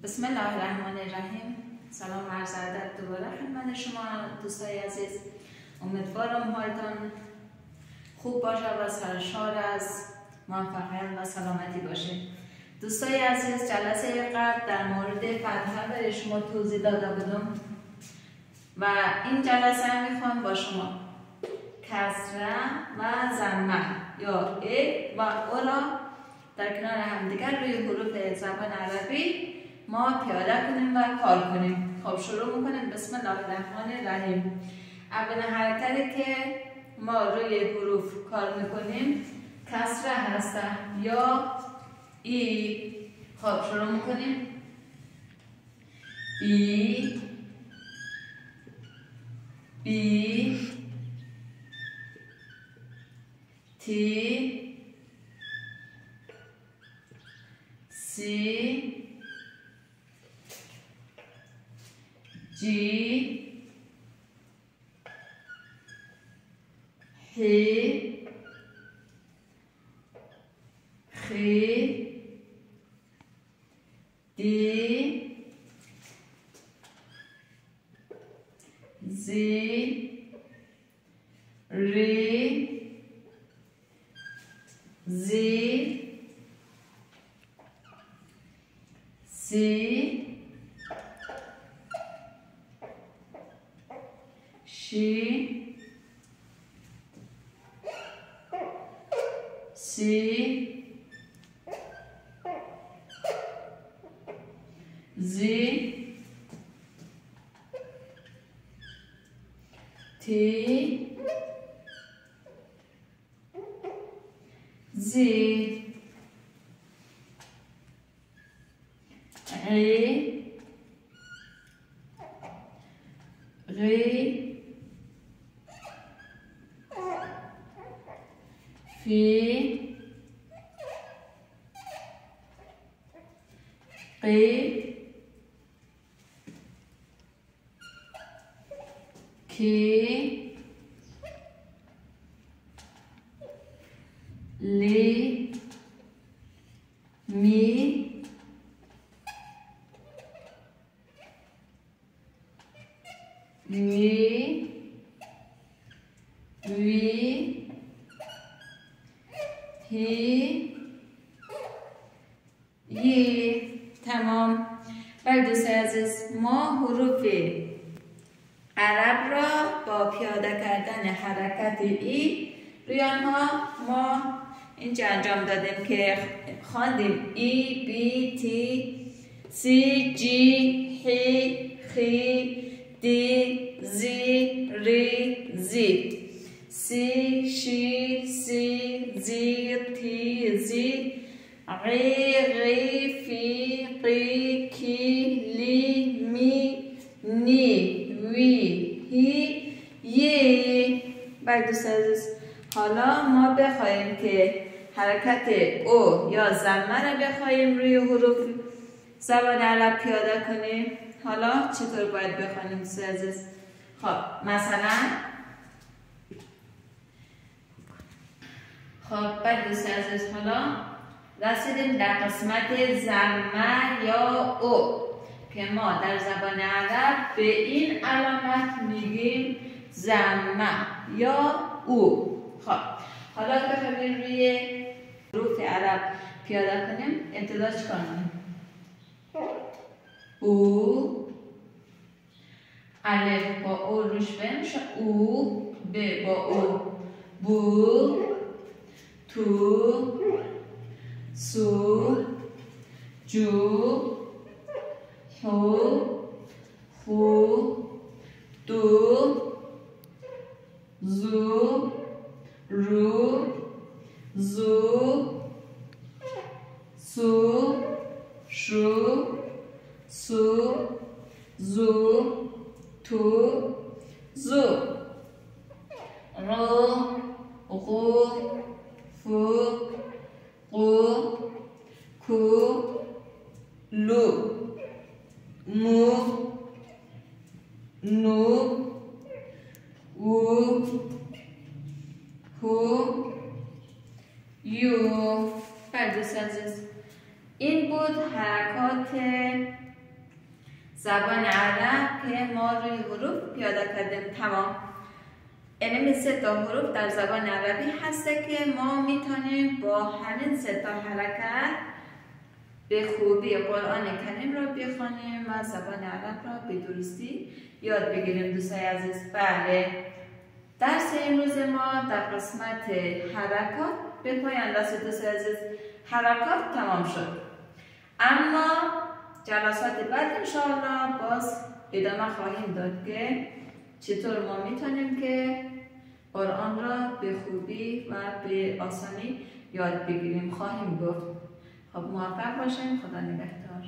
بسم الله الرحمن الرحیم. سلام و عرض ادب دوباره خدمت شما دوستای عزیز. امیدوارم حالتان خوب باشه و سرشار از موفقیت و سلامتی باشه. دوستای عزیز، جلسه قبل در مورد فتحه برای شما توضیح داده بودم و این جلسه میخوام با شما کسره و ضمه یا ا و او را در کنار همدیگر روی حروف زبان عربی ما پیاده کنیم و کار کنیم. خب شروع میکنیم. بسم الله الرحمن الرحیم. اولین حرکتی که ما روی حروف کار میکنیم کسره هست یا ای. خب شروع میکنیم. بی بی تی سی جی هی خی دی زی ری زی سی شی سی زی تی زی ری ری فی قی کی لی می وی وی هی یی. تمام. بله دوستای عزیز، ما حروف عرب را با پیاده کردن حرکت ای روی آنها ما اینجا انجام دادیم که خواندیم ای بی تی سی جی هی خی دی زی ری زی سی شی سی زی تی زی غی غی فی قی کی لی می نی وی هی یی. بله دوستان عزیز، حالا ما بخواهیم که حرکت او یا ضمه را بخواهیم روی حروف زبان عرب پیاده کنیم. حالا چطور باید بخوانیم دوستان عزیز؟ خب مثلا بله دوستان عزیز، حالا رسیدیم در قسمت ضمه یا او که ما در زبان عرب به این علامت میگیم ضمه یا او. خب حالا بخوایم روی حروف عرب پیاده کنیم. ابتدا چیکار کنیم؟ او، الف با او روش بمیشه او، ب با او بو، تو، سو، جو، هو، خو، دو، زو، رو، زو، سو، شو، سو، زو، تو، زو، رو، غو، فو، قو، کو، لو، مو، نو، او، هو، یو. بله دوستان عزیز، این بود حرکات زبان عرب که ما روی حروف پیاده کردیم. تمام. این 3 تا حروف در زبان عربی هست که ما میتونیم با همین 3 تا حرکت به خوبی قرآن کریم را بخوانیم و زبان عرب را به درستی یاد بگیریم. دوستای عزیز، بله، درس امروز ما در قسمت حرکات به پایان رسید. دوستای عزیز، حرکات تمام شد، اما جلسات بعد انشاءالله باز ادامه خواهیم داد که چطور ما میتونیم که قرآن را به خوبی و به آسانی یاد بگیریم. خواهیم گفت. خب موفق باشیم. خدا نگهدار.